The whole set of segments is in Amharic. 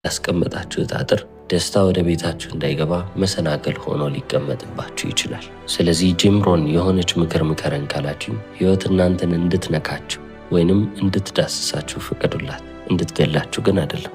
ያስቀመጣችሁት አጥር ደስታ ወደ ቤታችሁ እንዳይገባ መሰናክል ሆኖ ሊቀመጥባችሁ ይችላል። ስለዚህ ጂም ሮን የሆነች ምክር ምከረን ካላችሁ ሕይወት እናንተን እንድትነካችሁ ወይንም እንድትዳስሳችሁ ፍቀዱላት፣ እንድትገላችሁ ግን አይደለም።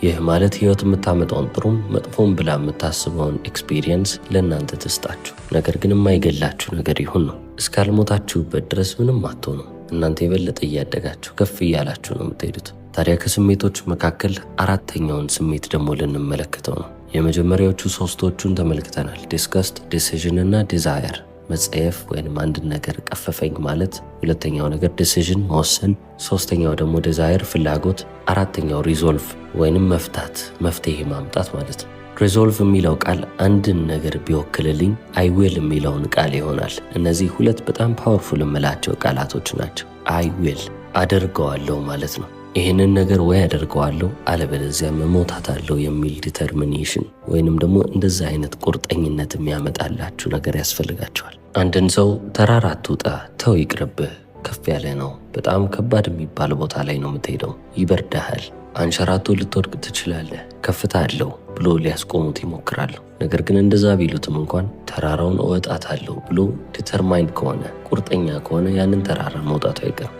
ይህ ማለት ሕይወት የምታመጣውን ጥሩም መጥፎም ብላ የምታስበውን ኤክስፒሪየንስ ለእናንተ ትስጣችሁ፣ ነገር ግን የማይገላችሁ ነገር ይሁን ነው። እስካልሞታችሁበት ድረስ ምንም አትሆኑ። እናንተ የበለጠ እያደጋችሁ ከፍ እያላችሁ ነው የምትሄዱት። ታዲያ ከስሜቶች መካከል አራተኛውን ስሜት ደግሞ ልንመለከተው ነው። የመጀመሪያዎቹ ሶስቶቹን ተመልክተናል፣ ዲስገስት፣ ዲሲዥን እና ዲዛየር፣ መጸየፍ ወይም አንድን ነገር ቀፈፈኝ ማለት። ሁለተኛው ነገር ዲሲዥን መወሰን፣ ሶስተኛው ደግሞ ዲዛየር ፍላጎት፣ አራተኛው ሪዞልቭ ወይንም መፍታት መፍትሄ ማምጣት ማለት ነው። ሪዞልቭ የሚለው ቃል አንድን ነገር ቢወክልልኝ አይ ዊል የሚለውን ቃል ይሆናል። እነዚህ ሁለት በጣም ፓወርፉል የምላቸው ቃላቶች ናቸው። አይ ዊል አደርገዋለሁ ማለት ነው። ይህንን ነገር ወይ አደርገዋለሁ አለበለዚያ መሞታታለሁ የሚል ዲተርሚኔሽን ወይንም ደግሞ እንደዛ አይነት ቁርጠኝነት የሚያመጣላችሁ ነገር ያስፈልጋቸዋል። አንድን ሰው ተራራ አትውጣ፣ ተው ይቅርብህ፣ ከፍ ያለ ነው፣ በጣም ከባድ የሚባል ቦታ ላይ ነው የምትሄደው፣ ይበርዳሃል፣ አንሸራቶ ልትወድቅ ትችላለህ፣ ከፍታ አለው ብሎ ሊያስቆሙት ይሞክራሉ። ነገር ግን እንደዛ ቢሉትም እንኳን ተራራውን እወጣታለሁ ብሎ ዲተርማይንድ ከሆነ ቁርጠኛ ከሆነ ያንን ተራራ መውጣቱ አይቀርም።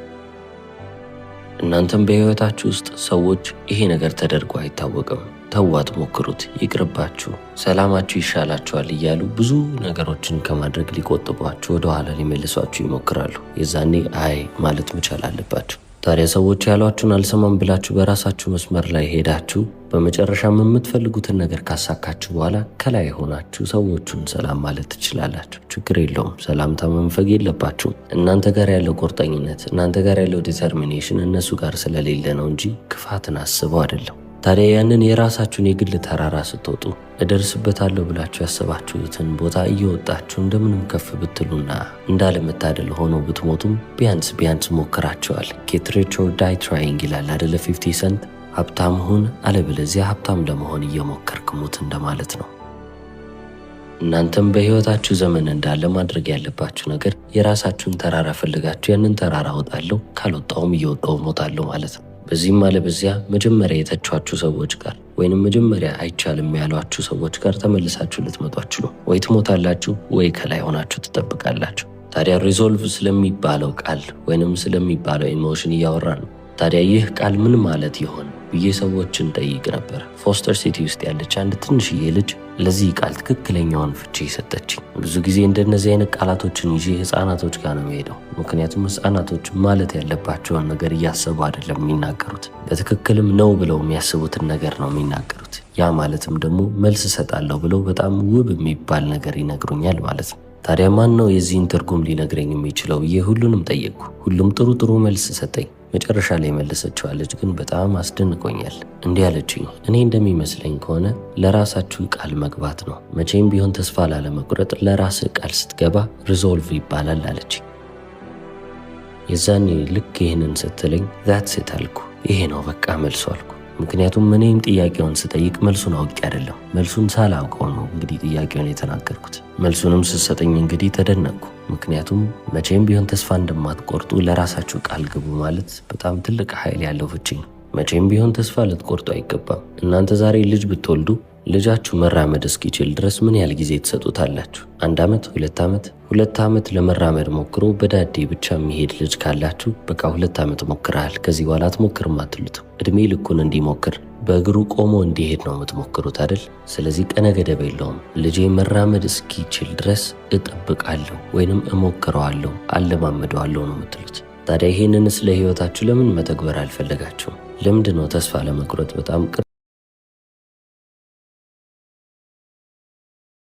እናንተም በሕይወታችሁ ውስጥ ሰዎች ይሄ ነገር ተደርጎ አይታወቅም፣ ተዋት፣ ሞክሩት፣ ይቅርባችሁ፣ ሰላማችሁ ይሻላችኋል እያሉ ብዙ ነገሮችን ከማድረግ ሊቆጥቧችሁ፣ ወደኋላ ሊመልሷችሁ ይሞክራሉ። የዛኔ አይ ማለት መቻል አለባችሁ። ታዲያ ሰዎች ያሏችሁን አልሰማም ብላችሁ በራሳችሁ መስመር ላይ ሄዳችሁ በመጨረሻም የምትፈልጉትን ነገር ካሳካችሁ በኋላ ከላይ ሆናችሁ ሰዎቹን ሰላም ማለት ትችላላችሁ። ችግር የለውም። ሰላምታ መንፈግ የለባችሁም። እናንተ ጋር ያለው ቁርጠኝነት፣ እናንተ ጋር ያለው ዲተርሚኔሽን እነሱ ጋር ስለሌለ ነው እንጂ ክፋትን አስበው አይደለም። ታዲያ ያንን የራሳችሁን የግል ተራራ ስትወጡ እደርስበታለሁ ብላችሁ ያሰባችሁትን ቦታ እየወጣችሁ እንደምንም ከፍ ብትሉና እንዳለመታደል ሆኖ ብትሞቱም ቢያንስ ሞክራችኋል። ጌት ሪች ኦር ዳይ ትራይንግ ይላል አደለ 50 ሰንት። ሀብታም ሁን አለበለዚያ ሀብታም ለመሆን እየሞከርክ ሙት እንደማለት ነው። እናንተም በሕይወታችሁ ዘመን እንዳለ ማድረግ ያለባችሁ ነገር የራሳችሁን ተራራ ፈልጋችሁ ያንን ተራራ ወጣለሁ፣ ካልወጣውም እየወጣው ሞታለሁ ማለት ነው። በዚህም አለበዚያ መጀመሪያ የተቿችሁ ሰዎች ጋር ወይንም መጀመሪያ አይቻልም ያሏችሁ ሰዎች ጋር ተመልሳችሁ ልትመጡ አትችሉም። ወይ ትሞታላችሁ ወይ ከላይ ሆናችሁ ትጠብቃላችሁ። ታዲያ ሪዞልቭ ስለሚባለው ቃል ወይንም ስለሚባለው ኢሞሽን እያወራ ነው። ታዲያ ይህ ቃል ምን ማለት ይሆን ብዬ ሰዎችን ጠይቅ ነበር። ፎስተር ሲቲ ውስጥ ያለች አንድ ትንሽዬ ልጅ ለዚህ ቃል ትክክለኛውን ፍቺ ሰጠችኝ። ብዙ ጊዜ እንደነዚህ አይነት ቃላቶችን ይዤ ህፃናቶች ጋር ነው የምሄደው። ምክንያቱም ህፃናቶች ማለት ያለባቸውን ነገር እያሰቡ አይደለም የሚናገሩት፣ በትክክልም ነው ብለው የሚያስቡትን ነገር ነው የሚናገሩት። ያ ማለትም ደግሞ መልስ እሰጣለሁ ብለው በጣም ውብ የሚባል ነገር ይነግሩኛል ማለት ነው። ታዲያ ማን ነው የዚህን ትርጉም ሊነግረኝ የሚችለው ብዬ ሁሉንም ጠየቅኩ። ሁሉም ጥሩ መልስ ሰጠኝ። መጨረሻ ላይ መለሰችዋለች፣ ግን በጣም አስደንቆኛል። እንዲህ አለችኝ፣ እኔ እንደሚመስለኝ ከሆነ ለራሳችሁ ቃል መግባት ነው። መቼም ቢሆን ተስፋ ላለመቁረጥ ለራስህ ቃል ስትገባ ሪዞልቭ ይባላል አለችኝ። የዛኔ ልክ ይህንን ስትለኝ ዛትስ ኢት አልኩ። ይሄ ነው በቃ መልሱ አልኩ። ምክንያቱም እኔም ጥያቄውን ስጠይቅ መልሱን አውቄ አይደለም፣ መልሱን ሳላውቀው ነው እንግዲህ ጥያቄውን የተናገርኩት። መልሱንም ስትሰጠኝ እንግዲህ ተደነቅኩ። ምክንያቱም መቼም ቢሆን ተስፋ እንደማትቆርጡ ለራሳችሁ ቃል ግቡ ማለት በጣም ትልቅ ኃይል ያለው ፍቺ ነው። መቼም ቢሆን ተስፋ ልትቆርጡ አይገባም። እናንተ ዛሬ ልጅ ብትወልዱ ልጃችሁ መራመድ እስኪችል ድረስ ምን ያህል ጊዜ ትሰጡታላችሁ? 1 ዓመት፣ 2 ዓመት? 2 ዓመት ለመራመድ ሞክሮ በዳዴ ብቻ የሚሄድ ልጅ ካላችሁ በቃ 2 ዓመት ሞክረሃል፣ ከዚህ በኋላ አትሞክርም አትሉትም። እድሜ ልኩን እንዲሞክር በእግሩ ቆሞ እንዲሄድ ነው የምትሞክሩት አይደል? ስለዚህ ቀነ ገደብ የለውም። ልጄ መራመድ እስኪችል ድረስ እጠብቃለሁ ወይንም እሞክረዋለሁ፣ አለማመደዋለሁ ነው የምትሉት። ታዲያ ይሄንን ስለ ህይወታችሁ ለምን መተግበር አልፈለጋችሁም? ለምንድን ነው ተስፋ ለመቁረጥ በጣም